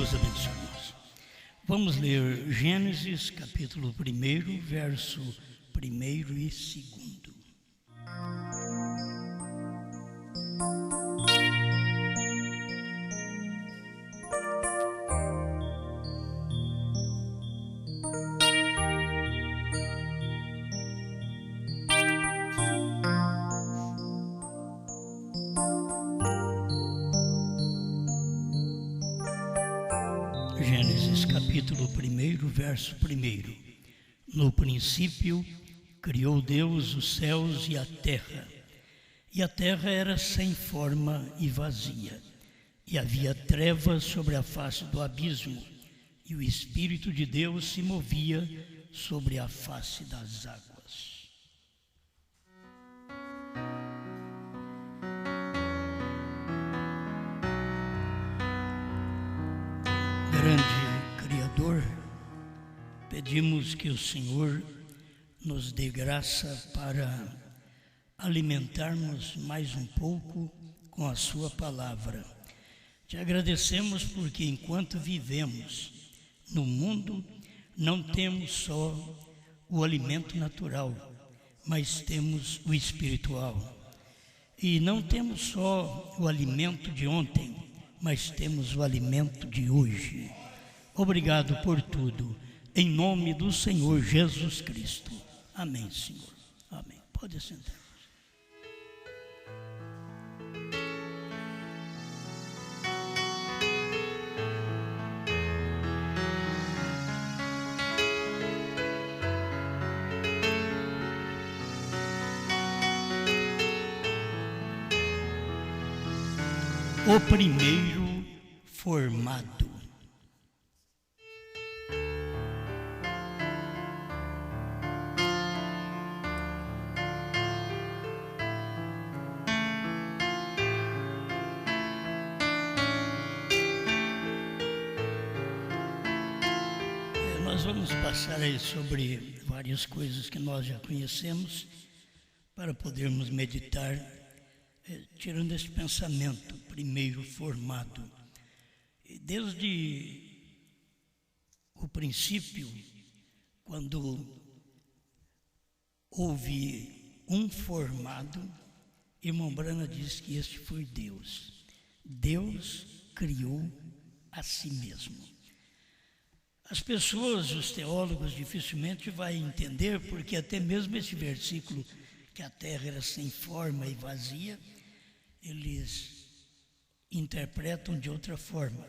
Deus abençoe nós. Vamos ler Gênesis capítulo 1, verso 1 e 2. Gênesis capítulo 1, verso 1. No princípio criou Deus os céus e a terra era sem forma e vazia, e havia trevas sobre a face do abismo, e o Espírito de Deus se movia sobre a face das águas. Grande Criador, pedimos que o Senhor nos dê graça para alimentarmos mais um pouco com a sua palavra. Te agradecemos porque enquanto vivemos no mundo, não temos só o alimento natural, mas temos o espiritual. E não temos só o alimento de ontem, mas temos o alimento de hoje. Obrigado por tudo, em nome do Senhor Jesus Cristo. Amém, Senhor. Amém. Pode sentar. O primeiro formado. Nós vamos passar aí sobre várias coisas que nós já conhecemos para podermos meditar, tirando esse pensamento, primeiro formado. E desde o princípio, quando houve um formado, irmão Brana diz que este foi Deus. Deus criou a si mesmo. As pessoas, os teólogos, dificilmente vão entender, porque até mesmo esse versículo, que a terra era sem forma e vazia, eles interpretam de outra forma.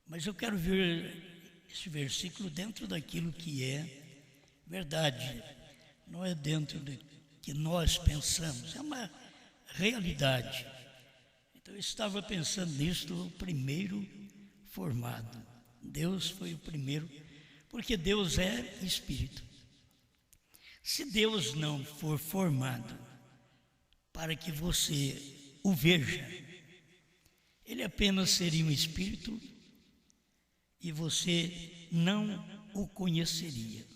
Mas eu quero ver esse versículo dentro daquilo que é verdade, não é dentro do que nós pensamos, é uma realidade. Então eu estava pensando nisso, o primeiro formado. Deus foi o primeiro, porque Deus é Espírito. Se Deus não for formado para que você o veja, ele apenas seria um Espírito e você não o conheceria.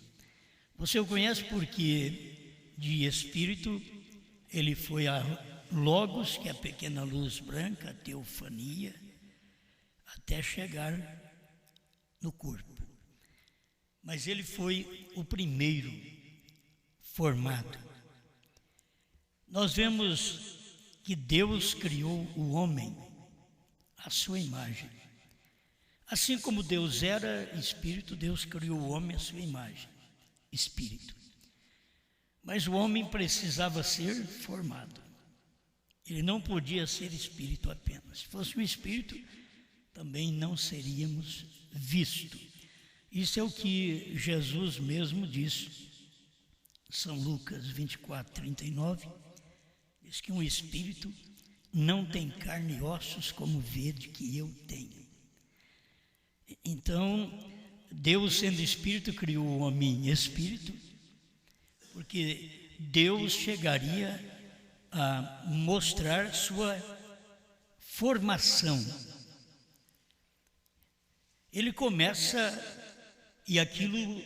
Você o conhece porque de Espírito ele foi a Logos, que é a pequena luz branca, a teofania, até chegar no corpo. Mas ele foi o primeiro formado. Nós vemos que Deus criou o homem à sua imagem. Assim como Deus era espírito, Deus criou o homem à sua imagem, espírito. Mas o homem precisava ser formado. Ele não podia ser espírito apenas. Se fosse um espírito, também não seríamos visto. Isso é o que Jesus mesmo disse. São Lucas 24:39, diz que um espírito não tem carne e ossos como vede que eu tenho. Então, Deus sendo espírito criou o homem espírito, porque Deus chegaria a mostrar sua formação. Ele começa e aquilo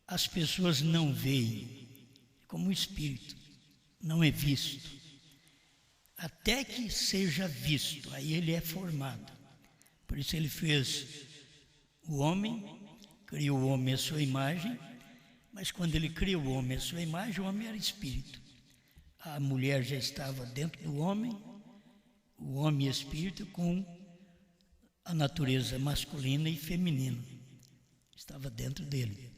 as pessoas não veem, como o espírito, não é visto. Até que seja visto, aí ele é formado. Por isso ele fez o homem, criou o homem à sua imagem, mas quando ele criou o homem à sua imagem, o homem era espírito. A mulher já estava dentro do homem, o homem espírito com a natureza masculina e feminina. Estava dentro dele.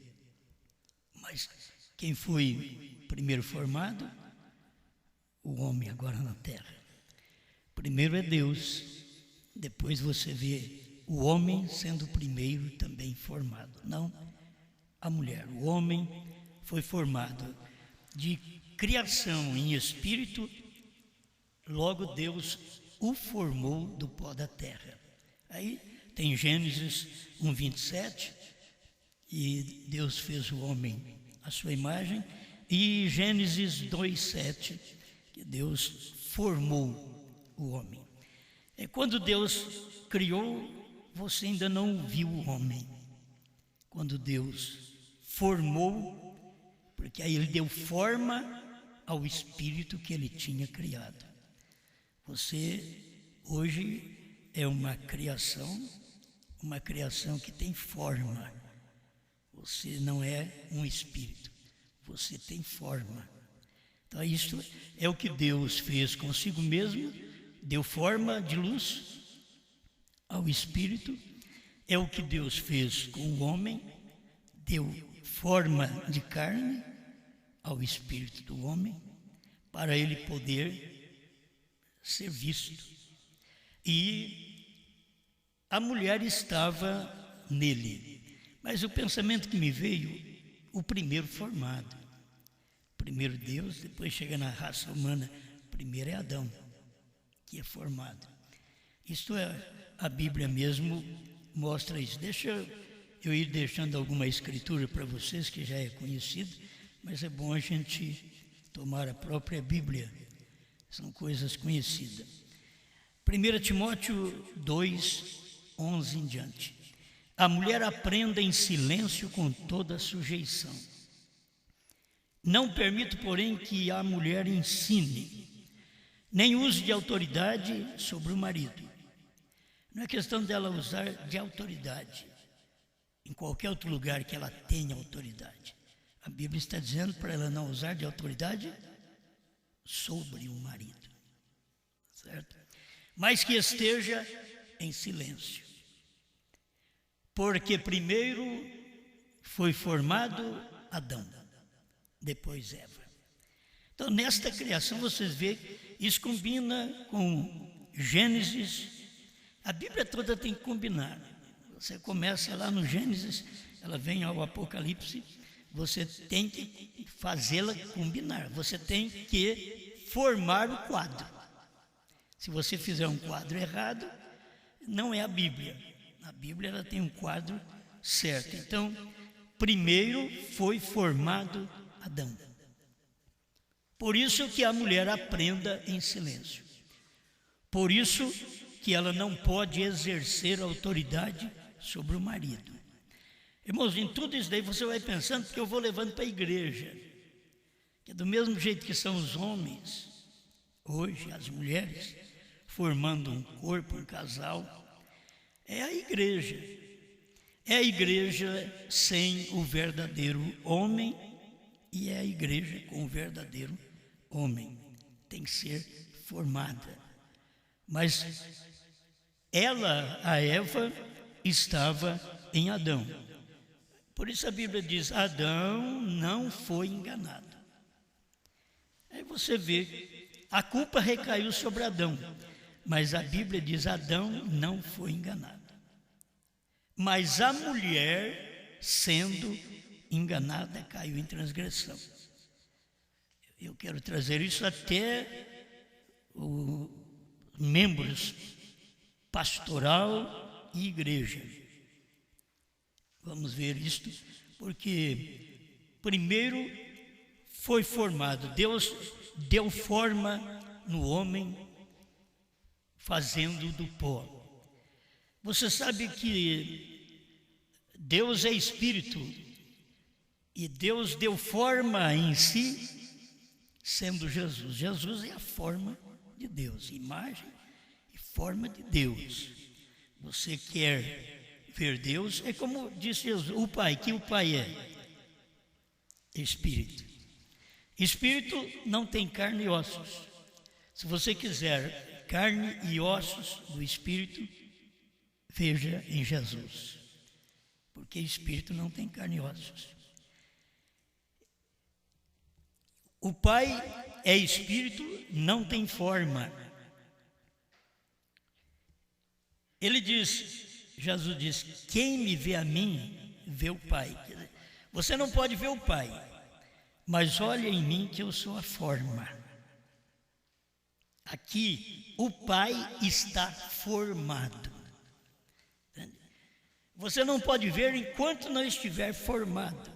Mas quem foi primeiro formado? O homem agora na terra. Primeiro é Deus, depois você vê o homem sendo o primeiro também formado, não a mulher. O homem foi formado de criação em espírito, logo Deus o formou do pó da terra. Aí tem Gênesis 1:27, e Deus fez o homem à sua imagem, e Gênesis 2:7, que Deus formou o homem. É quando Deus criou, você ainda não viu o homem. Quando Deus formou, porque aí ele deu forma ao espírito que ele tinha criado. Você hoje é uma criação que tem forma. Você não é um espírito, você tem forma. Então isso é o que Deus fez consigo mesmo, deu forma de luz ao espírito, é o que Deus fez com o homem, deu forma de carne ao espírito do homem, para ele poder ser visto. E a mulher estava nele. Mas o pensamento que me veio, o primeiro formado. Primeiro Deus, depois chega na raça humana, primeiro é Adão, que é formado. Isto é, a Bíblia mesmo mostra isso. Deixa eu ir deixando alguma escritura para vocês, que já é conhecido, mas é bom a gente tomar a própria Bíblia. São coisas conhecidas. 1 Timóteo 2:11 em diante. A mulher aprenda em silêncio com toda sujeição. Não permito, porém, que a mulher ensine, nem use de autoridade sobre o marido. Não é questão dela usar de autoridade em qualquer outro lugar que ela tenha autoridade. A Bíblia está dizendo para ela não usar de autoridade sobre o marido, certo? Mas que esteja em silêncio. Porque primeiro foi formado Adão, depois Eva. Então, nesta criação, vocês veem, isso combina com Gênesis. A Bíblia toda tem que combinar. Você começa lá no Gênesis, ela vem ao Apocalipse, você tem que fazê-la combinar. Você tem que formar o quadro. Se você fizer um quadro errado, não é a Bíblia. A Bíblia ela tem um quadro certo. Então, primeiro foi formado Adão. Por isso que a mulher aprenda em silêncio. Por isso que ela não pode exercer autoridade sobre o marido. Irmãos, em tudo isso daí você vai pensando, porque eu vou levando para a igreja. Que do mesmo jeito que são os homens, hoje as mulheres, formando um corpo, um casal, é a igreja. É a igreja sem o verdadeiro homem e é a igreja com o verdadeiro homem. Tem que ser formada. Mas ela, a Eva, estava em Adão. Por isso a Bíblia diz, Adão não foi enganado. Aí você vê, a culpa recaiu sobre Adão. Mas a Bíblia diz, Adão não foi enganado. Mas a mulher, sendo enganada, caiu em transgressão. Eu quero trazer isso até os membros pastoral e igreja. Vamos ver isto, porque primeiro foi formado, Deus deu forma no homem, fazendo do pó. Você sabe que Deus é espírito e Deus deu forma em si, sendo Jesus. Jesus é a forma de Deus, imagem e forma de Deus. Você quer ver Deus? É como disse Jesus, o Pai, que o Pai é Espírito. Espírito não tem carne e ossos. Se você quiser carne e ossos do Espírito, veja em Jesus, porque Espírito não tem carne e ossos. O Pai é Espírito, não tem forma. Ele diz, Jesus diz, quem me vê a mim, vê o Pai. Você não pode ver o Pai, mas olha em mim que eu sou a forma. Aqui, o Pai está formado. Você não pode ver enquanto não estiver formado.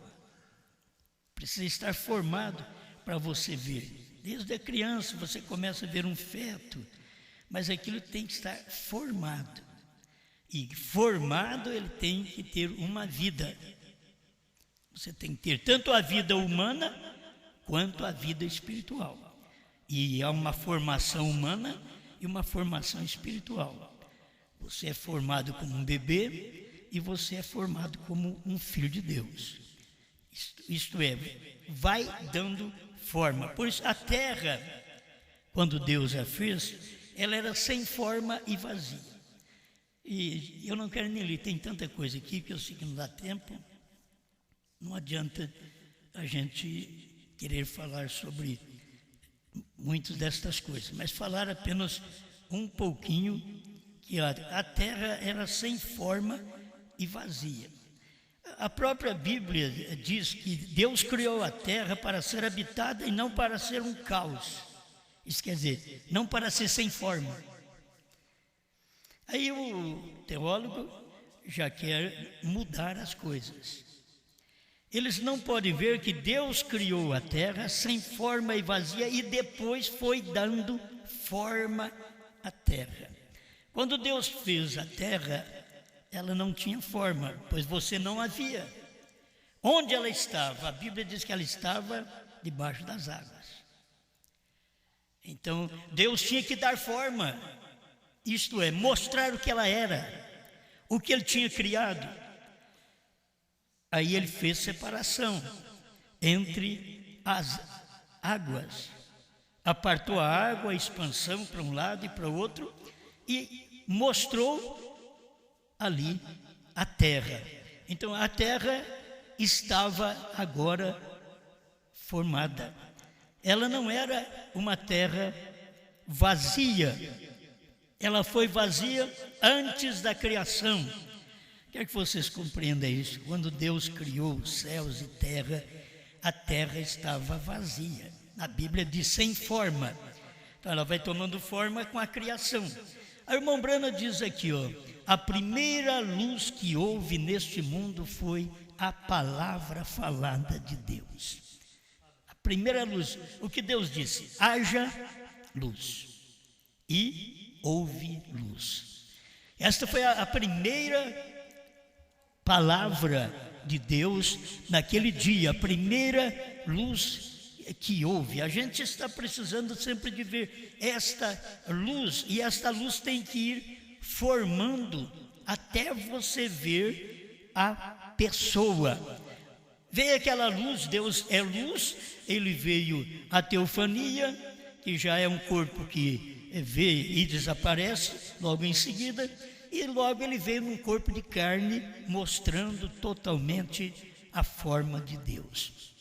Precisa estar formado para você ver. Desde a criança você começa a ver um feto, mas aquilo tem que estar formado. E formado ele tem que ter uma vida. Você tem que ter tanto a vida humana quanto a vida espiritual. E há uma formação humana e uma formação espiritual. Você é formado como um bebê e você é formado como um filho de Deus. Isto é, vai dando forma. Por isso a terra, quando Deus a fez, ela era sem forma e vazia. E eu não quero nem ler, tem tanta coisa aqui que eu sei que não dá tempo. Não adianta a gente querer falar sobre muitas destas coisas, mas falar apenas um pouquinho, que a terra era sem forma e vazia. A própria Bíblia diz que Deus criou a terra para ser habitada e não para ser um caos. Isso quer dizer, não para ser sem forma. Aí o teólogo já quer mudar as coisas. Eles não podem ver que Deus criou a terra sem forma e vazia e depois foi dando forma à terra. Quando Deus fez a terra, ela não tinha forma, pois você não a via. Onde ela estava? A Bíblia diz que ela estava debaixo das águas. Então, Deus tinha que dar forma, isto é, mostrar o que ela era, o que Ele tinha criado. Aí Ele fez separação entre as águas. Apartou a água, a expansão para um lado e para o outro, e mostrou ali a terra. Então a terra estava agora formada. Ela não era uma terra vazia. Ela foi vazia antes da criação. Quero que vocês compreendam isso. Quando Deus criou os céus e terra, a terra estava vazia. A Bíblia diz sem forma. Então ela vai tomando forma com a criação. A irmã Brana diz aqui, a primeira luz que houve neste mundo foi a palavra falada de Deus. A primeira luz, o que Deus disse, haja luz, e houve luz. Esta foi a primeira palavra de Deus naquele dia, a primeira luz que houve. A gente está precisando sempre de ver esta luz, e esta luz tem que ir formando até você ver a pessoa. Veio aquela luz, Deus é luz, ele veio a teofania, que já é um corpo que vê e desaparece logo em seguida, e logo ele veio num corpo de carne, mostrando totalmente a forma de Deus.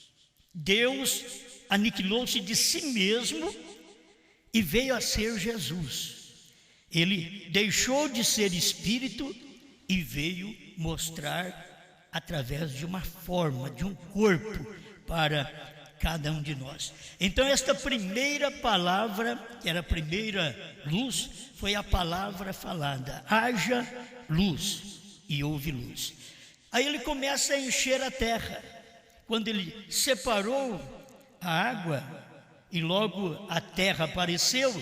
Deus aniquilou-se de si mesmo e veio a ser Jesus. Ele deixou de ser espírito e veio mostrar através de uma forma, de um corpo para cada um de nós. Então esta primeira palavra, que era a primeira luz, foi a palavra falada, haja luz, e houve luz. Aí ele começa a encher a terra. Quando ele separou a água e logo a terra apareceu,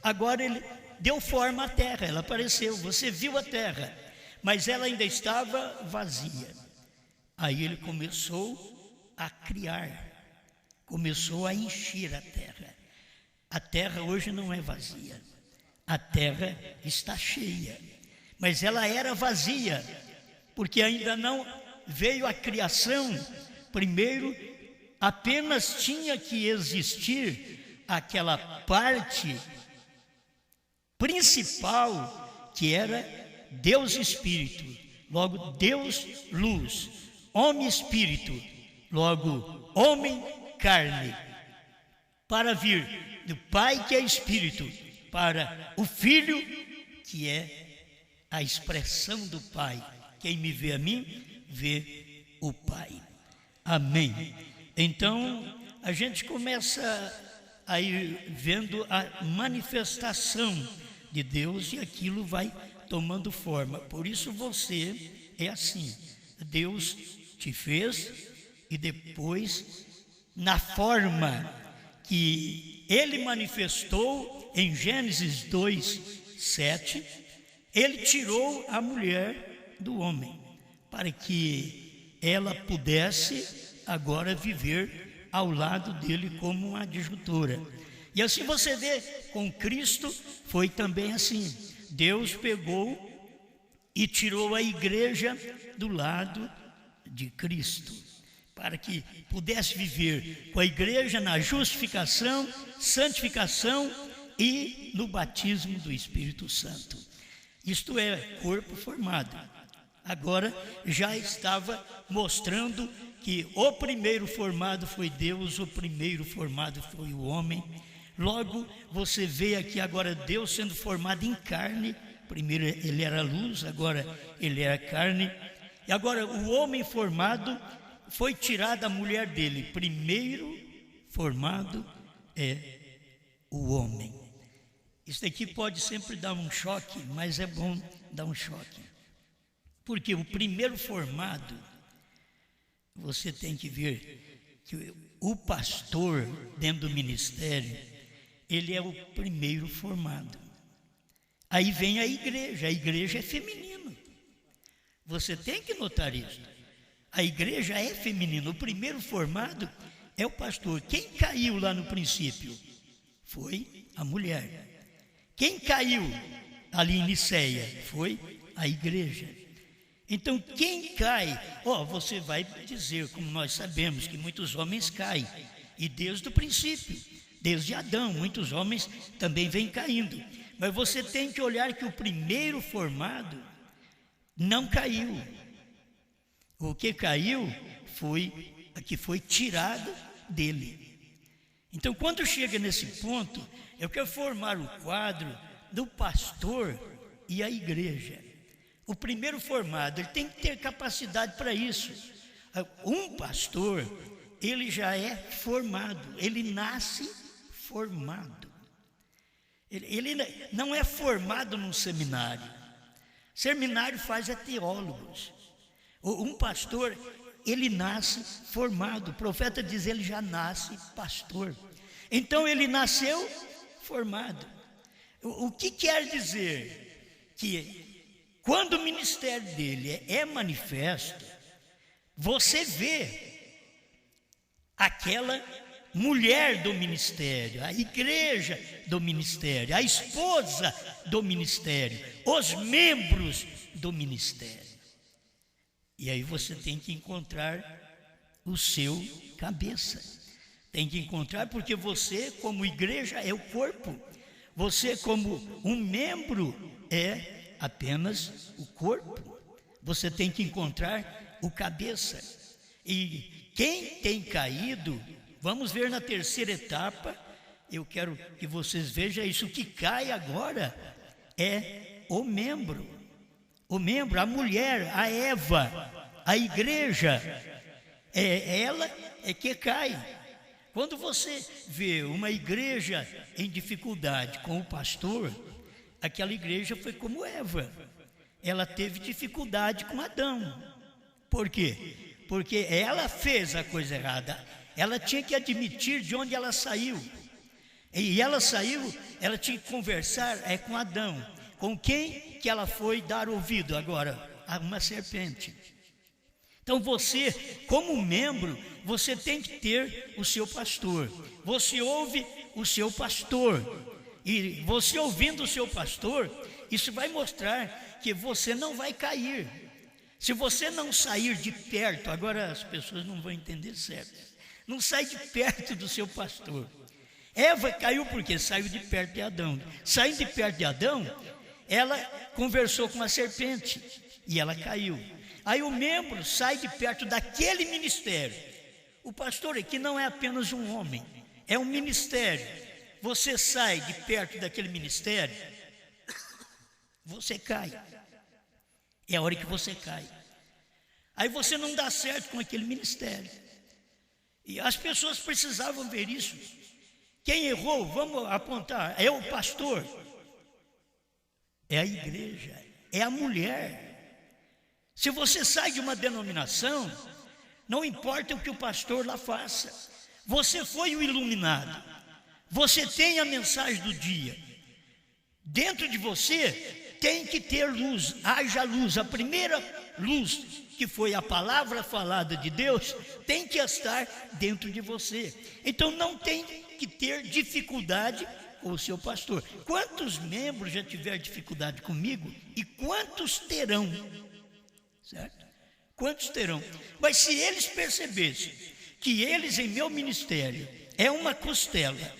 agora ele deu forma à terra, ela apareceu, você viu a terra, mas ela ainda estava vazia. Aí ele começou a criar, começou a encher a terra. A terra hoje não é vazia, a terra está cheia, mas ela era vazia, porque ainda não veio a criação. Primeiro, apenas tinha que existir aquela parte principal, que era Deus Espírito, logo Deus Luz, homem Espírito, logo homem Carne, para vir do Pai, que é Espírito, para o Filho, que é a expressão do Pai. Quem me vê a mim, vê o Pai. Amém. Então, a gente começa a ir vendo a manifestação de Deus, e aquilo vai tomando forma. Por isso você é assim. Deus te fez, e depois, na forma que Ele manifestou em Gênesis 2:7, Ele tirou a mulher do homem, para que ela pudesse agora viver ao lado dele como uma adjutora. E assim você vê, com Cristo foi também assim. Deus pegou e tirou a igreja do lado de Cristo, para que pudesse viver com a igreja na justificação, santificação e no batismo do Espírito Santo. Isto é corpo formado. Agora já estava mostrando que o primeiro formado foi Deus, o primeiro formado foi o homem. Logo você vê aqui agora Deus sendo formado em carne. Primeiro ele era luz, agora ele era carne. E agora o homem formado foi tirado a mulher dele. Primeiro formado é o homem. Isso aqui pode sempre dar um choque, mas é bom dar um choque. Porque o primeiro formado, você tem que ver que o pastor dentro do ministério, ele é o primeiro formado. Aí vem a igreja é feminino. Você tem que notar isso. A igreja é feminina, o primeiro formado é o pastor. Quem caiu lá no princípio? Foi a mulher. Quem caiu ali em Niceia? Foi a igreja. Então quem cai, você vai dizer, como nós sabemos, que muitos homens caem, e desde o princípio, desde Adão, muitos homens também vêm caindo. Mas você tem que olhar que o primeiro formado não caiu. O que caiu foi a que foi tirada dele. Então, quando chega nesse ponto, eu quero formar o quadro do pastor e a igreja. O primeiro formado, ele tem que ter capacidade para isso. Um pastor, ele já é formado, ele nasce formado. Ele não é formado num seminário. Seminário faz teólogos. Um pastor, ele nasce formado. O profeta diz, ele já nasce pastor. Então ele nasceu formado. O que quer dizer? Que quando o ministério dele é manifesto, você vê aquela mulher do ministério, a igreja do ministério, a esposa do ministério, os membros do ministério. E aí você tem que encontrar o seu cabeça. Tem que encontrar, porque você, como igreja, é o corpo. Você, como um membro, é apenas o corpo. Você tem que encontrar o cabeça. E quem tem caído, vamos ver na terceira etapa, eu quero que vocês vejam isso, o que cai agora é o membro. O membro, a mulher, a Eva, a igreja, ela é que cai. Quando você vê uma igreja em dificuldade com o pastor, aquela igreja foi como Eva. Ela teve dificuldade com Adão. Por quê? Porque ela fez a coisa errada. Ela tinha que admitir de onde ela saiu. E ela saiu, ela tinha que conversar com Adão. Com quem que ela foi dar ouvido agora? A uma serpente. Então você, como membro, você tem que ter o seu pastor. Você ouve o seu pastor. E você ouvindo o seu pastor, Isso vai mostrar que você não vai cair. Se você não sair de perto, agora as pessoas não vão entender certo. Não sai de perto do seu pastor. Eva caiu porque saiu de perto de Adão. Saindo de perto de Adão, ela conversou com a serpente e ela caiu. Aí o membro sai de perto daquele ministério. O pastor aqui não é apenas um homem, é um ministério. Você sai de perto daquele ministério, você cai. É a hora que você cai. Aí você não dá certo com aquele ministério. E as pessoas precisavam ver isso. Quem errou, vamos apontar, é o pastor, é a igreja, é a mulher. Se você sai de uma denominação, não importa o que o pastor lá faça, você foi o iluminado, você tem a mensagem do dia. Dentro de você tem que ter luz, haja luz. A primeira luz, que foi a palavra falada de Deus, tem que estar dentro de você. Então não tem que ter dificuldade com o seu pastor. Quantos membros já tiveram dificuldade comigo e quantos terão? Certo? Quantos terão? Mas se eles percebessem que eles em meu ministério é uma costela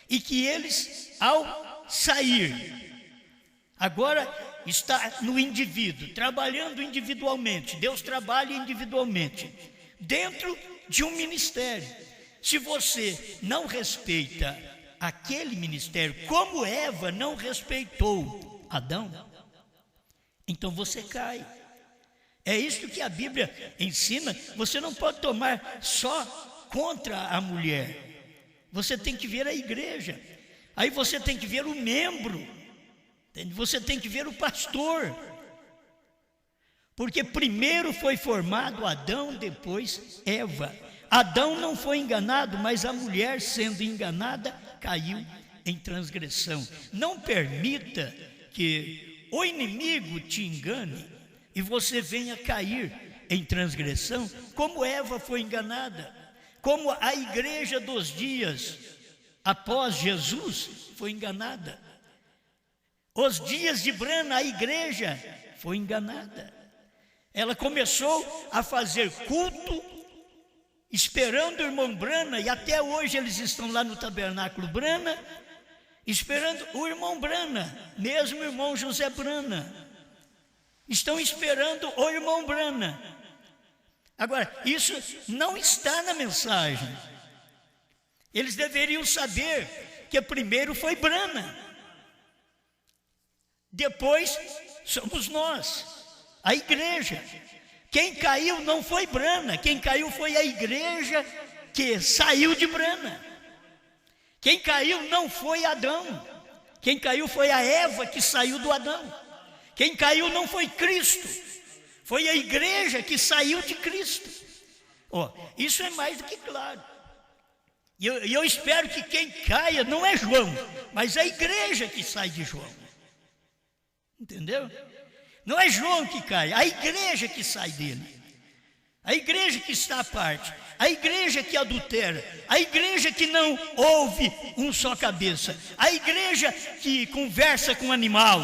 e que eles ao sair, agora está no indivíduo, trabalhando individualmente, Deus trabalha individualmente, dentro de um ministério. Se você não respeita aquele ministério, como Eva não respeitou Adão, então você cai. É isso que a Bíblia ensina. Você não pode tomar só contra a mulher. Você tem que ver a igreja. Aí você tem que ver o membro. Você tem que ver o pastor. Porque primeiro foi formado Adão, depois Eva. Adão não foi enganado, mas a mulher, sendo enganada, caiu em transgressão. Não permita que o inimigo te engane e você venha cair em transgressão, como Eva foi enganada, como a igreja dos dias após Jesus foi enganada. Os dias de Brana, a igreja foi enganada. Ela começou a fazer culto, esperando o irmão Brana, e até hoje eles estão lá no tabernáculo Brana, esperando o irmão Brana, mesmo o irmão José Brana. Estão esperando o irmão Brana. Agora, isso não está na mensagem. Eles deveriam saber que primeiro foi Brana, depois somos nós, a igreja. Quem caiu não foi Brana, quem caiu foi a igreja que saiu de Brana. Quem caiu não foi Adão, quem caiu foi a Eva que saiu do Adão. Quem caiu não foi Cristo, foi a igreja que saiu de Cristo. Isso é mais do que claro. E eu espero que quem caia não é João, mas a igreja que sai de João. Entendeu? Não é João que cai, a igreja que sai dele. A igreja que está à parte, a igreja que adultera, a igreja que não ouve um só cabeça, a igreja que conversa com o animal,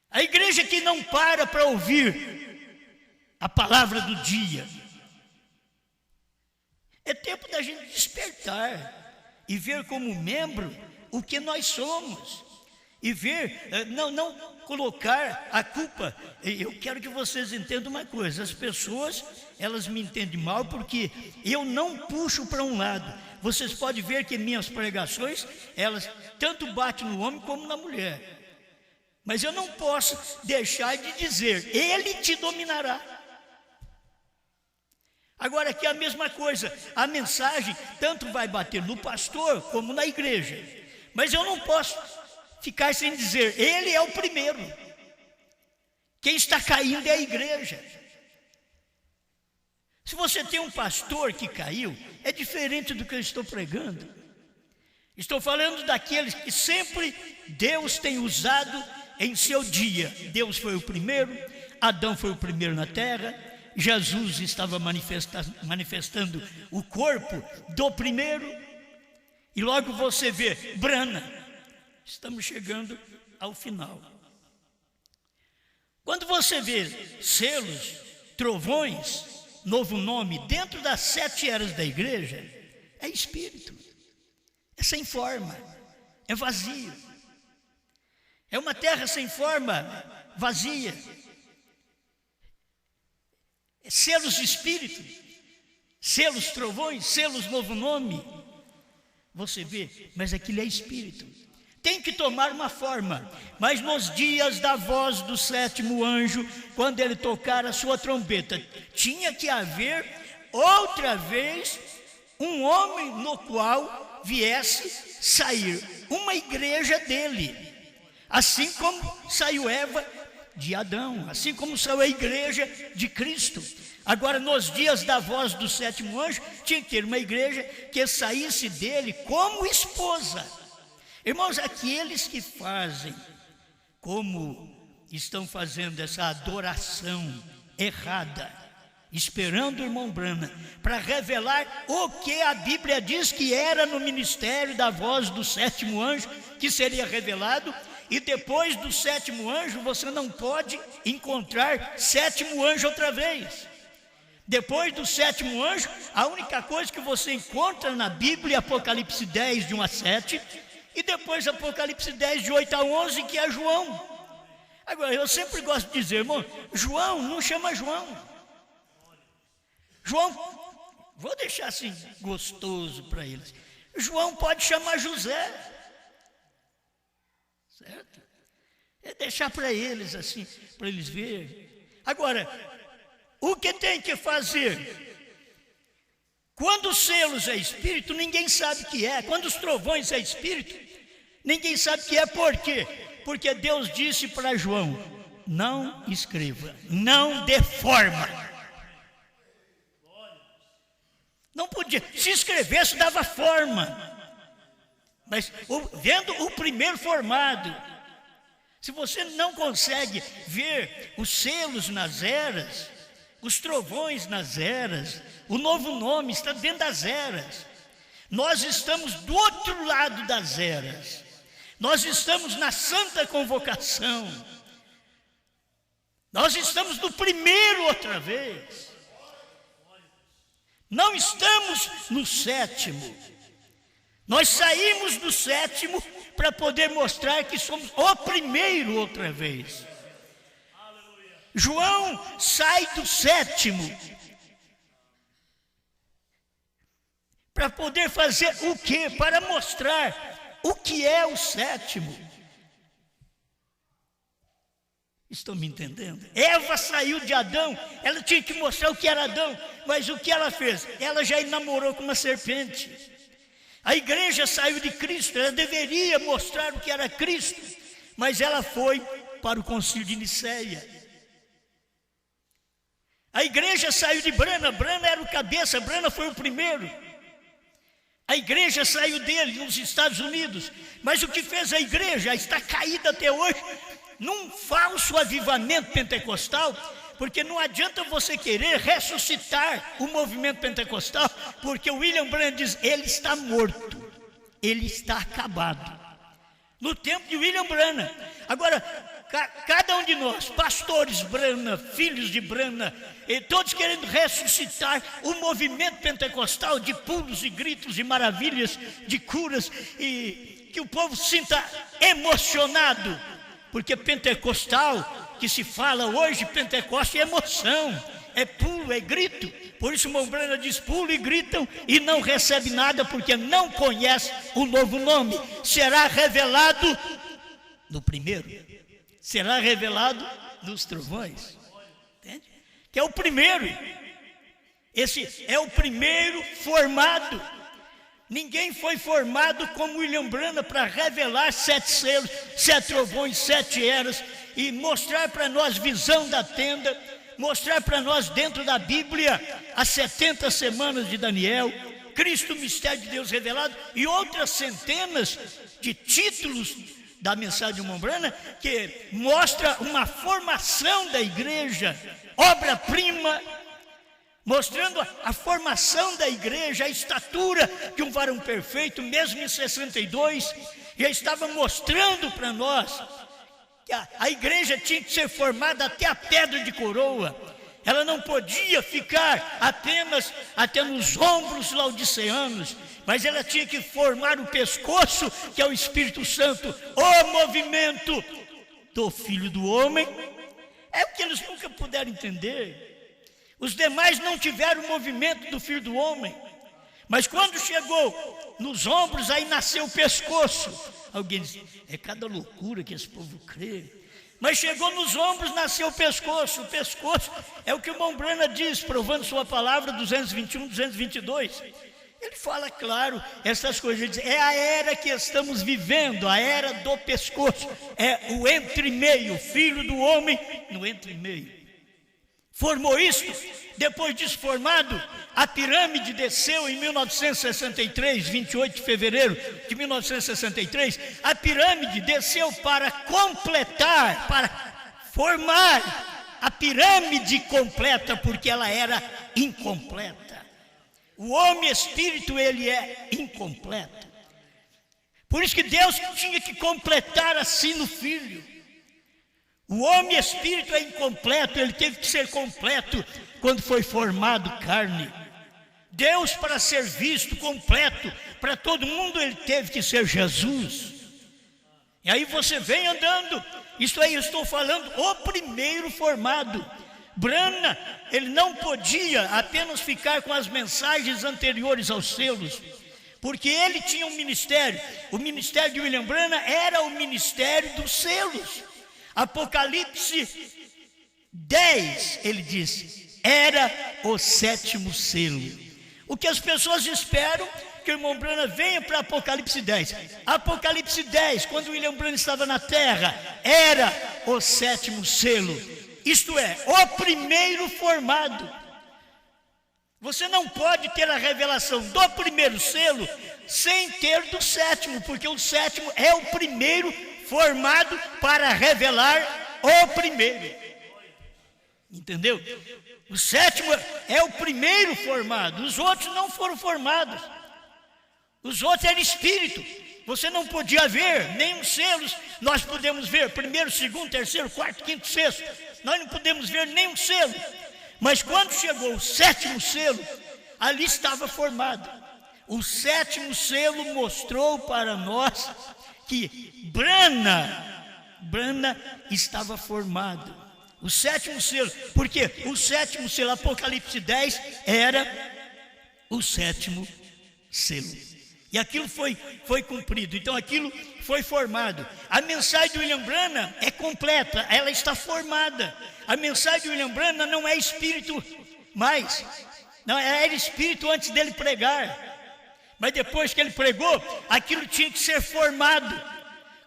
a igreja que não para ouvir a palavra do dia. É tempo da gente despertar e ver como membro o que nós somos. E ver, não colocar a culpa. Eu quero que vocês entendam uma coisa. As pessoas, elas me entendem mal porque eu não puxo para um lado. Vocês podem ver que minhas pregações, elas tanto batem no homem como na mulher. Mas eu não posso deixar de dizer, ele te dominará. Agora aqui é a mesma coisa, a mensagem tanto vai bater no pastor como na igreja. Mas eu não posso ficar sem dizer, ele é o primeiro. Quem está caindo é a igreja. Se você tem um pastor que caiu, é diferente do que eu estou pregando. Estou falando daqueles que sempre Deus tem usado em seu dia. Deus foi o primeiro, Adão foi o primeiro na terra, Jesus estava manifestando o corpo do primeiro, e logo você vê, Brana, estamos chegando ao final. Quando você vê selos, trovões, novo nome, dentro das 7 eras da igreja, é espírito, é sem forma, é vazio. É uma terra sem forma, vazia. É selos de espírito, selos trovões, selos novo nome. Você vê, mas aquilo é espírito. Tem que tomar uma forma. Mas nos dias da voz do 7º anjo, quando ele tocar a sua trombeta, tinha que haver outra vez um homem no qual viesse sair uma igreja dele. Assim como saiu Eva de Adão, assim como saiu a igreja de Cristo. Agora, nos dias da voz do 7º anjo, tinha que ter uma igreja que saísse dele como esposa. Irmãos, aqueles que fazem, como estão fazendo essa adoração errada, esperando o irmão Branham para revelar o que a Bíblia diz que era no ministério da voz do 7º anjo, que seria revelado. E depois do 7º anjo, você não pode encontrar 7º anjo outra vez. Depois do 7º anjo, a única coisa que você encontra na Bíblia é Apocalipse 10, de 1 a 7, e depois Apocalipse 10, de 8 a 11, que é João. Agora, eu sempre gosto de dizer, irmão, João não chama João. João, vou deixar assim gostoso para eles. João pode chamar José. Certo? É deixar para eles assim, para eles verem. Agora, o que tem que fazer? Quando os selos é espírito, ninguém sabe o que é. Quando os trovões é espírito, ninguém sabe o que é. Por quê? Porque Deus disse para João: não escreva, não dê forma. Não podia. Se escrevesse, dava forma. Mas vendo o primeiro formado, se você não consegue ver os selos nas eras, os trovões nas eras, o novo nome está dentro das eras. Nós estamos do outro lado das eras. Nós estamos na santa convocação. Nós estamos no primeiro outra vez. Não estamos no 7º. Nós saímos do 7º para poder mostrar que somos o primeiro outra vez. João sai do 7º para poder fazer o quê? Para mostrar o que é o 7º. Estão me entendendo? Eva saiu de Adão, ela tinha que mostrar o que era Adão, mas o que ela fez? Ela já namorou com uma serpente. A igreja saiu de Cristo, ela deveria mostrar o que era Cristo, mas ela foi para o concílio de Nicéia. A igreja saiu de Branham, Branham era o cabeça, Branham foi o primeiro. A igreja saiu dele nos Estados Unidos, mas o que fez a igreja está caída até hoje, num falso avivamento pentecostal, porque não adianta você querer ressuscitar o movimento pentecostal, porque o William Branham diz, ele está morto, ele está acabado. No tempo de William Branham. Agora, cada um de nós, pastores Branham, filhos de Branham, todos querendo ressuscitar o movimento pentecostal de pulos e gritos e maravilhas, de curas, e que o povo sinta emocionado, porque pentecostal, que se fala hoje, Pentecoste é emoção, é pulo, é grito. Por isso o irmão Branham diz, pulo e gritam e não recebe nada, porque não conhece o novo nome. Será revelado no primeiro, será revelado nos trovões. Entende? Que é o primeiro. Esse é o primeiro formado. Ninguém foi formado como William Branham para revelar 7 selos, 7 trovões, 7 eras, e mostrar para nós visão da tenda, mostrar para nós dentro da Bíblia as 70 semanas de Daniel, Cristo, o mistério de Deus revelado, e outras centenas de títulos da mensagem de irmão Branham, que mostra uma formação da igreja, obra-prima, mostrando a formação da igreja, a estatura de um varão perfeito, mesmo em 62, já estava mostrando para nós que a igreja tinha que ser formada até a pedra de coroa. Ela não podia ficar apenas até nos ombros laodiceanos, mas ela tinha que formar o pescoço, que é o Espírito Santo, o movimento do Filho do Homem. É o que eles nunca puderam entender. Os demais não tiveram o movimento do Filho do Homem, mas quando chegou nos ombros, aí nasceu o pescoço. Alguém diz, é cada loucura que esse povo crê. Mas chegou nos ombros, nasceu o pescoço. O pescoço é o que o Mombrana diz, provando sua palavra, 221, 222. Ele fala claro essas coisas. Ele diz, é a era que estamos vivendo, a era do pescoço. É o entre-meio, Filho do Homem no entre-meio. Formou isto. Depois disso formado, a pirâmide desceu em 1963, 28 de fevereiro de 1963. A pirâmide desceu para completar, para formar a pirâmide completa, porque ela era incompleta. O homem espírito, ele é incompleto. Por isso que Deus tinha que completar assim no Filho. O homem espírito é incompleto, ele teve que ser completo quando foi formado carne. Deus, para ser visto completo para todo mundo, ele teve que ser Jesus. E aí você vem andando. Isso aí eu estou falando, o primeiro formado. Brana, ele não podia apenas ficar com as mensagens anteriores aos selos, porque ele tinha um ministério. O ministério de William Branham era o ministério dos selos. Apocalipse 10, ele disse, era o 7º selo. O que as pessoas esperam que o irmão Branham venha para Apocalipse 10. Apocalipse 10, quando William Branham estava na terra, era o 7º selo. Isto é, o primeiro formado. Você não pode ter a revelação do primeiro selo sem ter do 7º, porque o 7º é o primeiro formado para revelar o primeiro. Entendeu? O 7º é o primeiro formado. Os outros não foram formados. Os outros eram espírito. Você não podia ver nenhum selos. Nós podemos ver primeiro, segundo, terceiro, quarto, quinto, sexto. Nós não podemos ver nenhum selo. Mas quando chegou o 7º selo, ali estava formado. O 7º selo mostrou para nós que Brana estava formado. O 7º selo, porque o 7º selo, Apocalipse 10, era o 7º selo. E aquilo foi cumprido, então aquilo foi formado. A mensagem do William Branham é completa, ela está formada. A mensagem do William Branham não é espírito mais, não, era espírito antes dele pregar. Mas depois que ele pregou, aquilo tinha que ser formado.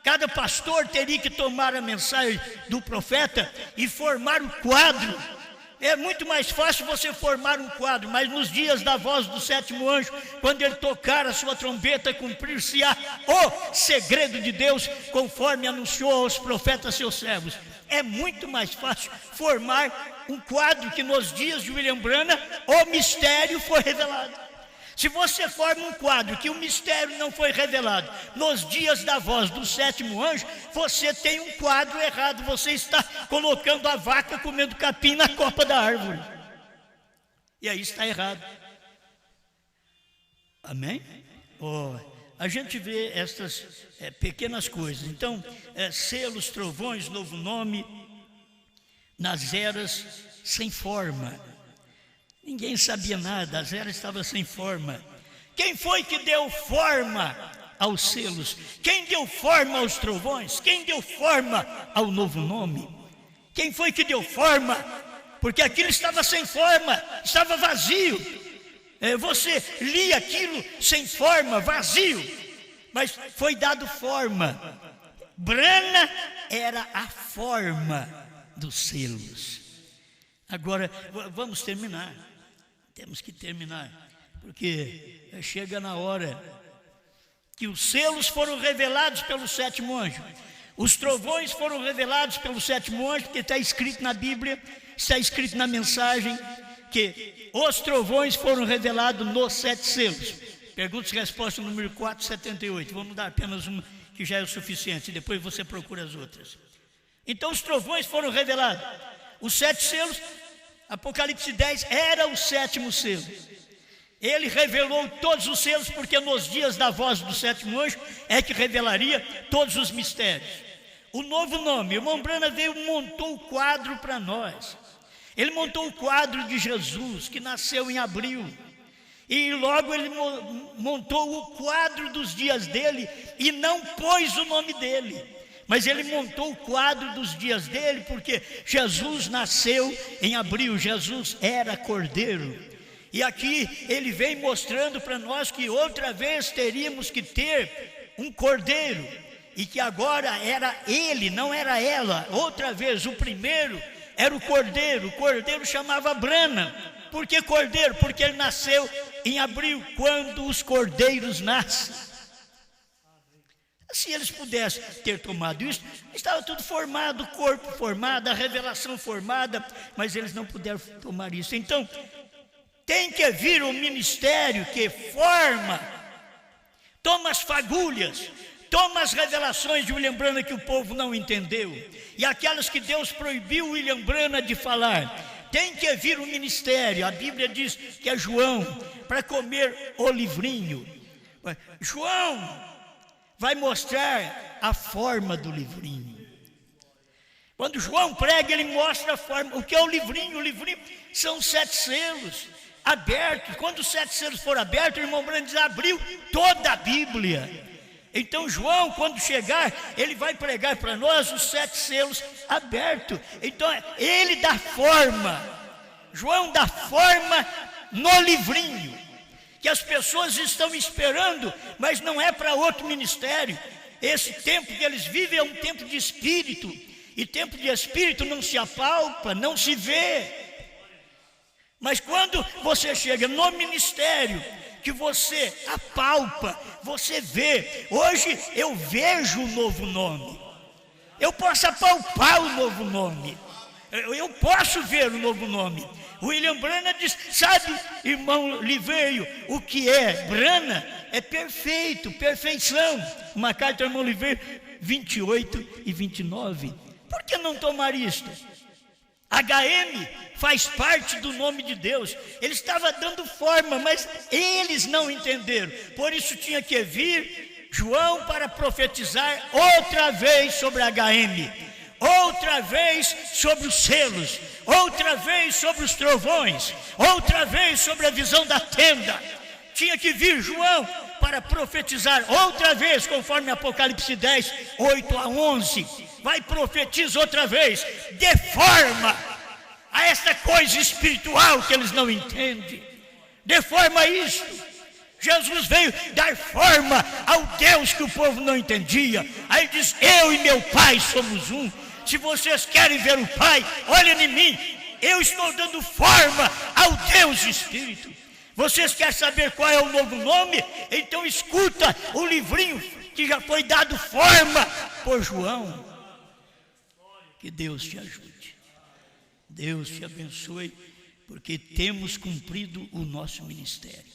Cada pastor teria que tomar a mensagem do profeta e formar o quadro. É muito mais fácil você formar um quadro, mas nos dias da voz do 7º anjo, quando ele tocar a sua trombeta, cumprir-se-á o segredo de Deus, conforme anunciou aos profetas seus servos. É muito mais fácil formar um quadro que nos dias de William Branham o mistério foi revelado. Se você forma um quadro que o mistério não foi revelado nos dias da voz do 7º anjo, você tem um quadro errado. Você está colocando a vaca comendo capim na copa da árvore. E aí está errado. Amém? A gente vê estas pequenas coisas. Então, selos, trovões, novo nome, nas eras sem forma. Ninguém sabia nada, as eras estavam sem forma. Quem foi que deu forma aos selos? Quem deu forma aos trovões? Quem deu forma ao novo nome? Quem foi que deu forma? Porque aquilo estava sem forma, estava vazio. Você lia aquilo sem forma, vazio, mas foi dado forma. Brana era a forma dos selos. Agora, vamos terminar. Temos que terminar, porque chega na hora que os selos foram revelados pelo 7º anjo. Os trovões foram revelados pelo 7º anjo, porque está escrito na Bíblia, está escrito na mensagem, que os trovões foram revelados nos 7 selos. Perguntas e respostas número 478. Vamos dar apenas uma, que já é o suficiente, depois você procura as outras. Então os trovões foram revelados. Os 7 selos, Apocalipse 10, era o 7º selo. Ele revelou todos os selos, porque nos dias da voz do 7º anjo é que revelaria todos os mistérios. O novo nome, o irmão Branham veio e montou o quadro para nós. Ele montou o quadro de Jesus, que nasceu em abril. E logo ele montou o quadro dos dias dele e não pôs o nome dele. Mas ele montou o quadro dos dias dele, porque Jesus nasceu em abril, Jesus era cordeiro. E aqui ele vem mostrando para nós que outra vez teríamos que ter um cordeiro, e que agora era ele, não era ela. Outra vez, o primeiro era o cordeiro chamava Branham. Por que cordeiro? Porque ele nasceu em abril, quando os cordeiros nascem. Se eles pudessem ter tomado isso, estava tudo formado, o corpo formado, a revelação formada, mas eles não puderam tomar isso. Então, tem que vir um ministério que forma, toma as fagulhas, toma as revelações de William Branham que o povo não entendeu, e aquelas que Deus proibiu William Branham de falar. Tem que vir um ministério. A Bíblia diz que é João, para comer o livrinho. João vai mostrar a forma do livrinho. Quando João prega, ele mostra a forma. O que é o livrinho? O livrinho são 7 selos abertos. Quando os 7 selos foram abertos, o irmão Branham diz, abriu toda a Bíblia. Então João, quando chegar, ele vai pregar para nós os 7 selos abertos. Então ele dá forma. João dá forma no livrinho, que as pessoas estão esperando, mas não é para outro ministério. Esse tempo que eles vivem é um tempo de espírito, e tempo de espírito não se apalpa, não se vê. Mas quando você chega no ministério, que você apalpa, você vê. Hoje eu vejo o novo nome, eu posso apalpar o novo nome, eu posso ver o novo nome. William Branham diz, sabe, irmão Liveiro, o que é Branham? É perfeito, perfeição. Uma carta ao irmão Liveiro 28 e 29. Por que não tomar isto? HM faz parte do nome de Deus. Ele estava dando forma, mas eles não entenderam. Por isso tinha que vir João para profetizar outra vez sobre HM, outra vez sobre os selos, outra vez sobre os trovões, outra vez sobre a visão da tenda. Tinha que vir João para profetizar outra vez, conforme Apocalipse 10, 8 a 11. Vai, profetiza outra vez, dê forma a essa coisa espiritual que eles não entendem. Dê forma a isso. Jesus veio dar forma ao Deus que o povo não entendia. Aí ele diz, eu e meu Pai somos um. Se vocês querem ver o Pai, olhem em mim. Eu estou dando forma ao Deus Espírito. Vocês querem saber qual é o novo nome? Então escuta o livrinho que já foi dado forma por João. Que Deus te ajude, Deus te abençoe, porque temos cumprido o nosso ministério,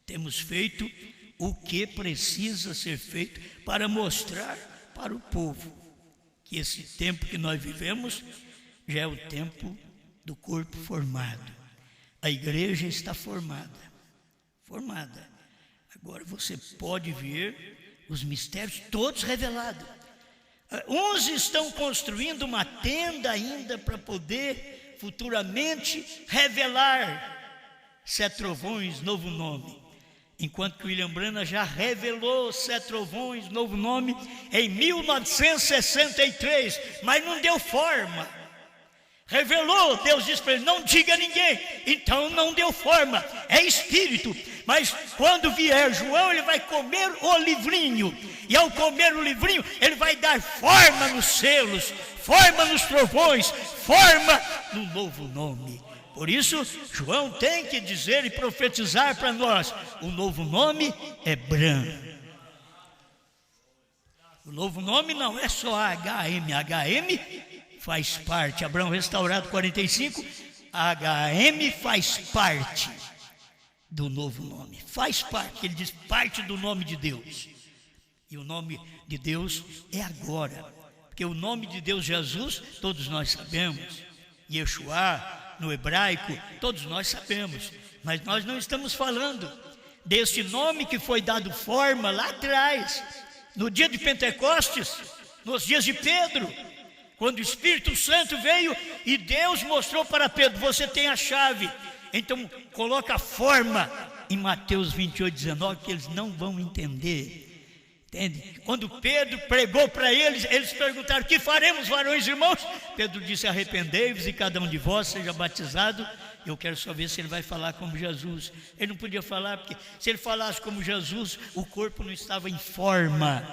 temos feito o que precisa ser feito para mostrar para o povo que esse tempo que nós vivemos já é o tempo do corpo formado. A igreja está formada. Agora você pode ver os mistérios todos revelados. Uns estão construindo uma tenda ainda para poder futuramente revelar 7 trovões, novo nome. Enquanto que William Branham já revelou 7 trovões, novo nome, em 1963, mas não deu forma. Revelou, Deus disse para ele, não diga a ninguém, então não deu forma, é espírito. Mas quando vier João, ele vai comer o livrinho, e ao comer o livrinho, ele vai dar forma nos selos, forma nos trovões, forma no novo nome. Por isso, João tem que dizer e profetizar para nós, o novo nome é Branham. O novo nome não é só HM faz parte, Abraão Restaurado 45, HM faz parte do novo nome, faz parte, ele diz parte do nome de Deus, e o nome de Deus é agora, Porque o nome de Deus Jesus, todos nós sabemos. Yeshua, no hebraico, todos nós sabemos. Mas nós não estamos falando desse nome que foi dado forma lá atrás, no dia de Pentecostes, nos dias de Pedro, quando o Espírito Santo veio e Deus mostrou para Pedro: você tem a chave. Então coloca a forma em Mateus 28:19, que eles não vão entender. Entende? Quando Pedro pregou para eles, eles perguntaram: que faremos, varões e irmãos? Pedro disse: arrependei-vos e cada um de vós seja batizado. Eu quero só ver se ele vai falar como Jesus. Ele não podia falar, porque se ele falasse como Jesus, o corpo não estava em forma,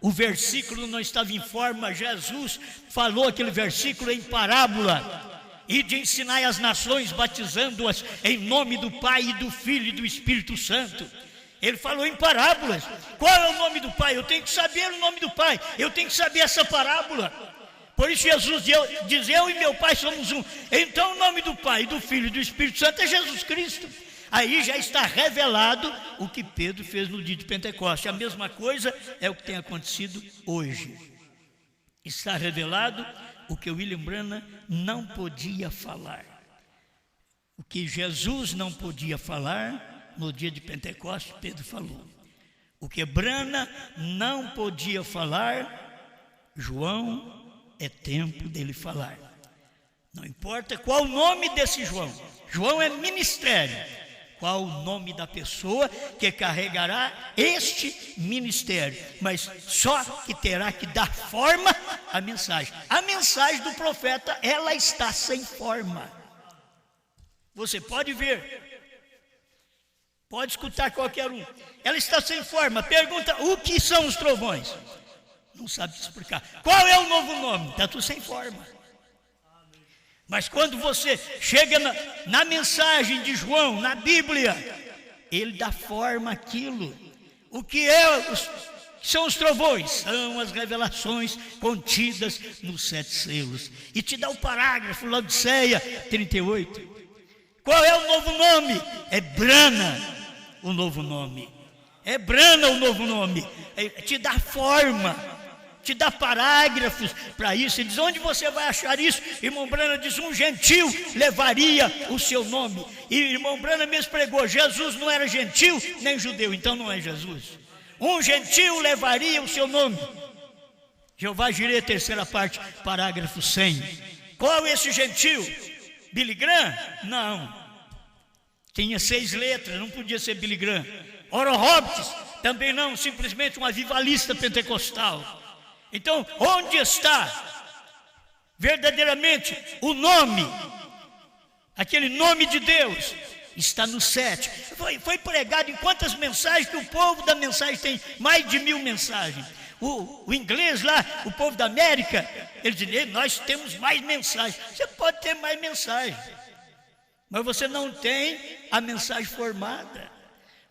o versículo não estava em forma. Jesus falou aquele versículo em parábola: e de ensinar as nações, batizando-as em nome do Pai e do Filho e do Espírito Santo. Ele falou em parábolas. Qual é o nome do Pai? Eu tenho que saber o nome do Pai, eu tenho que saber essa parábola. Por isso Jesus diz: eu e meu Pai somos um. Então o nome do Pai, do Filho e do Espírito Santo é Jesus Cristo. Aí já está revelado o que Pedro fez no dia de Pentecostes. A mesma coisa é o que tem acontecido hoje. Está revelado o que William Branham não podia falar. O que Jesus não podia falar, no dia de Pentecostes, Pedro falou. O que Branham não podia falar, João, é tempo dele falar. Não importa qual o nome desse João. João é ministério. Qual o nome da pessoa que carregará este ministério? Mas só que terá que dar forma à mensagem. A mensagem do profeta, ela está sem forma. Você pode ver, pode escutar qualquer um. Ela está sem forma. Pergunta: o que são os trovões? Não sabe explicar. Qual é o novo nome? Está tudo sem forma. Mas quando você chega na mensagem de João, na Bíblia, ele dá forma àquilo. O que são os trovões? São as revelações contidas nos 7 selos. E te dá o parágrafo, Laodiceia 38. Qual é o novo nome? É Brana, o novo nome. É Brana o novo nome. Te dá forma, te dá parágrafos para isso. Ele diz: onde você vai achar isso? Irmão Branham diz: um gentil levaria o seu nome. E irmão Branham mesmo pregou: Jesus não era gentil nem judeu, então não é Jesus. Um gentil levaria o seu nome. Jeová Jireh, terceira parte, parágrafo 100. Qual é esse gentil? Billy Graham? Não. Tinha 6 letras, não podia ser Billy Graham. Oral Roberts? Também não, simplesmente um avivalista pentecostal. Então, onde está verdadeiramente o nome, aquele nome de Deus? Está no 7. Foi pregado em quantas mensagens, que o povo da mensagem tem mais de 1000 mensagens. O inglês lá, o povo da América, ele diz: nós temos mais mensagens. Você pode ter mais mensagens, mas você não tem a mensagem formada.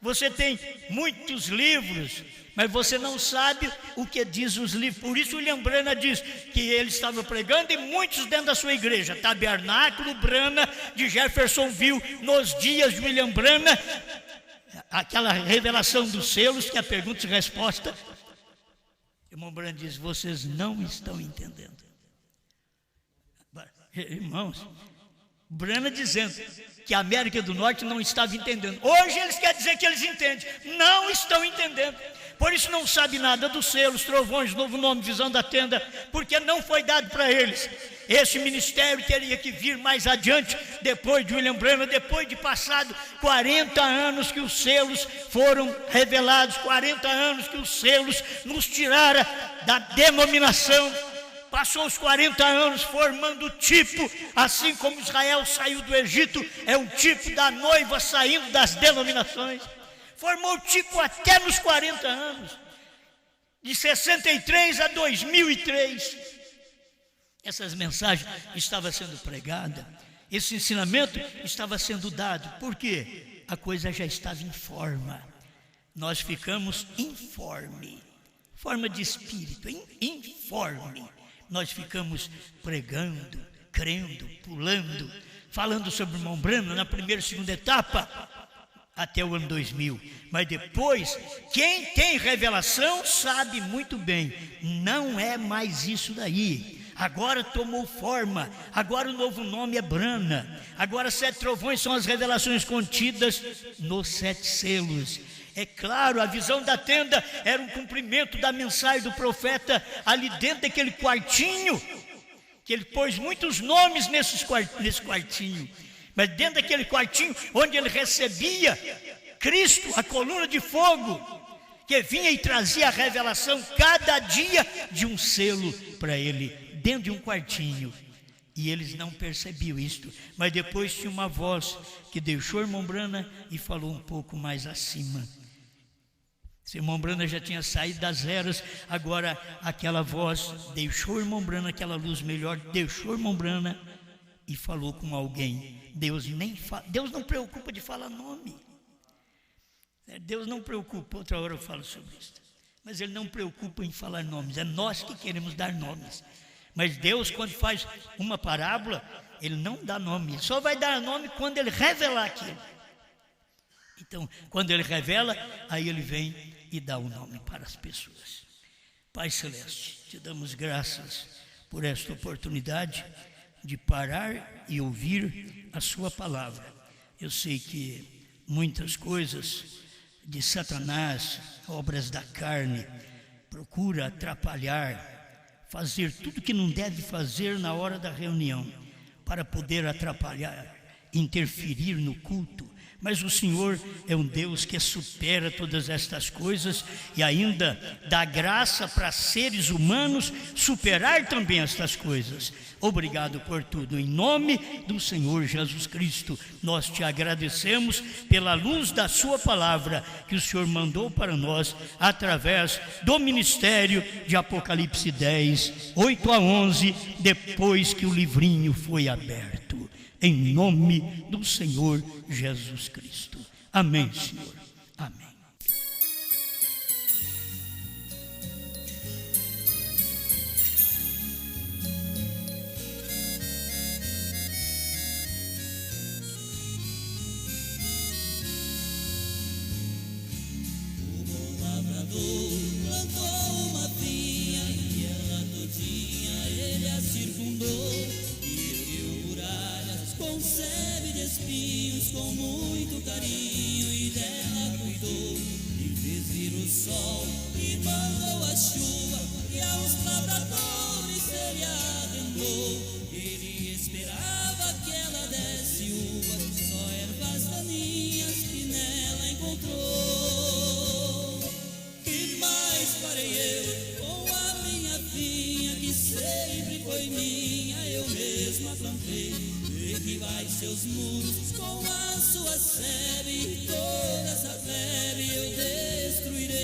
Você tem muitos livros, mas você não sabe o que diz os livros. Por isso William Branham diz que ele estava pregando, e muitos dentro da sua igreja, Tabernáculo Branham de Jeffersonville, nos dias de William Branham, aquela revelação dos selos, que é a pergunta e resposta. Irmão Branham diz: vocês não estão entendendo. Irmãos, Branham dizendo que a América do Norte não estava entendendo. Hoje eles querem dizer que eles entendem. Não estão entendendo. Por isso não sabe nada dos selos, trovões, novo nome, visão da tenda, porque não foi dado para eles. Esse ministério teria que vir mais adiante, depois de William Branham, depois de passado 40 anos que os selos foram revelados, 40 anos que os selos nos tiraram da denominação. Passou os 40 anos formando o tipo, assim como Israel saiu do Egito, é um tipo da noiva saindo das denominações. Formou o tipo até nos 40 anos, de 63 a 2003. Essas mensagens estavam sendo pregadas, esse ensinamento estava sendo dado. Por quê? A coisa já estava em forma. Nós ficamos informe, forma de espírito, informe. Nós ficamos pregando, crendo, pulando, falando sobre o irmão Branham na primeira e segunda etapa. até o ano 2000. Mas depois, quem tem revelação sabe muito bem, não é mais isso daí. Agora tomou forma, agora o novo nome é Brana. Agora 7 trovões são as revelações contidas nos 7 selos. É claro, a visão da tenda era um cumprimento da mensagem do profeta ali dentro daquele quartinho, que ele pôs muitos nomes nesse quartinho, mas dentro daquele quartinho onde ele recebia Cristo, a coluna de fogo, que vinha e trazia a revelação cada dia de um selo para ele, dentro de um quartinho. E eles não percebiam isto, mas depois tinha uma voz que deixou o irmão Brana e falou um pouco mais acima. O irmão Brana já tinha saído das eras, agora aquela voz deixou o irmão Brana, aquela luz melhor, deixou o irmão Brana e falou com alguém. Deus não preocupa de falar nome. Deus não preocupa, outra hora eu falo sobre isso. Mas Ele não preocupa em falar nomes, é nós que queremos dar nomes. Mas Deus, quando faz uma parábola, Ele não dá nome, Ele só vai dar nome quando Ele revelar aquilo. Então, quando Ele revela, aí Ele vem e dá o nome para as pessoas. Pai Celeste, te damos graças por esta oportunidade de parar e ouvir a sua palavra. Eu sei que muitas coisas de Satanás, obras da carne, procura atrapalhar, fazer tudo que não deve fazer na hora da reunião, para poder atrapalhar, interferir no culto. Mas o Senhor é um Deus que supera todas estas coisas e ainda dá graça para seres humanos superar também estas coisas. Obrigado por tudo. Em nome do Senhor Jesus Cristo, nós te agradecemos pela luz da sua palavra que o Senhor mandou para nós através do ministério de Apocalipse 10, 8 a 11, depois que o livrinho foi aberto. Em nome do Senhor Jesus Cristo. Amém, Senhor. Amém. O bom lavrador plantou uma vinha e ela todinha ele a circundou. Concebe de espinhos com muito carinho e dela cuidou, e fez vir o sol e mandou a chuva, e aos lavradores ele arrendou. Ele esperava que ela desse uvas, só ervas daninhas que nela encontrou. E mais farei eu com a minha vinha, que sempre foi minha, eu mesma plantei. Derribai seus muros com a sua sebe, e toda essa plebe eu destruirei.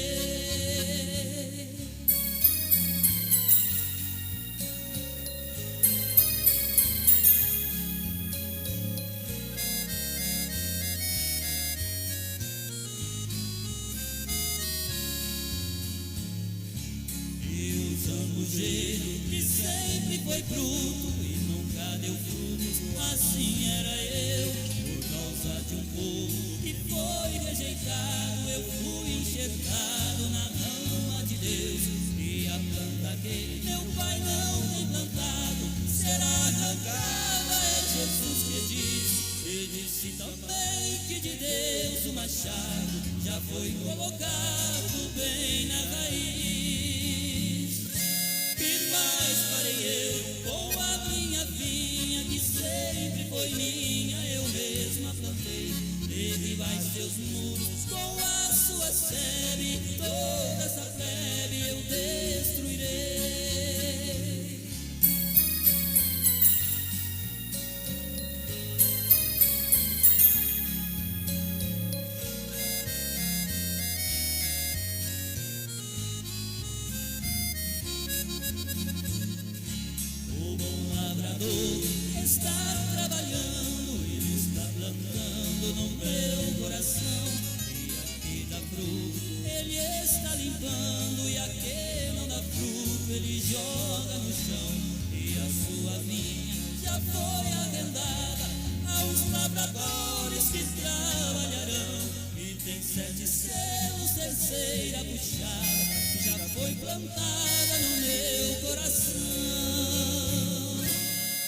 E o zambujeiro que sempre foi bruto e nunca deu frutos, assim era eu. Por causa de um povo que foi rejeitado, eu fui enxertado na rama de Deus. E a planta que meu pai não tem plantado será arrancada, é Jesus que diz. E disse também que de Deus o machado já foi colocado bem na raiz. E mais farei eu com a minha vinha, que sempre foi minha, eu mesma plantei. Derribai seus muros com a sua sebe, toda essa plebe eu destruirei. O bom lavrador está trabalhando, ele está plantando no meu coração. E aqui dá fruto, ele está limpando, e aquele não dá fruto, ele joga no chão. E a sua vinha já foi arrendada aos lavradores que trabalharão. tem 7 selos, terceira puxada, que já foi plantada no meu coração.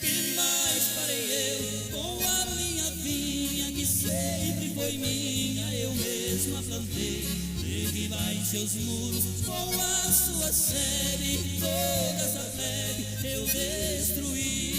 Que mais farei eu com a minha vinha, que sempre foi minha, eu mesma plantei. Derribar em seus muros com a sua sebe, toda essa plebe eu destruirei.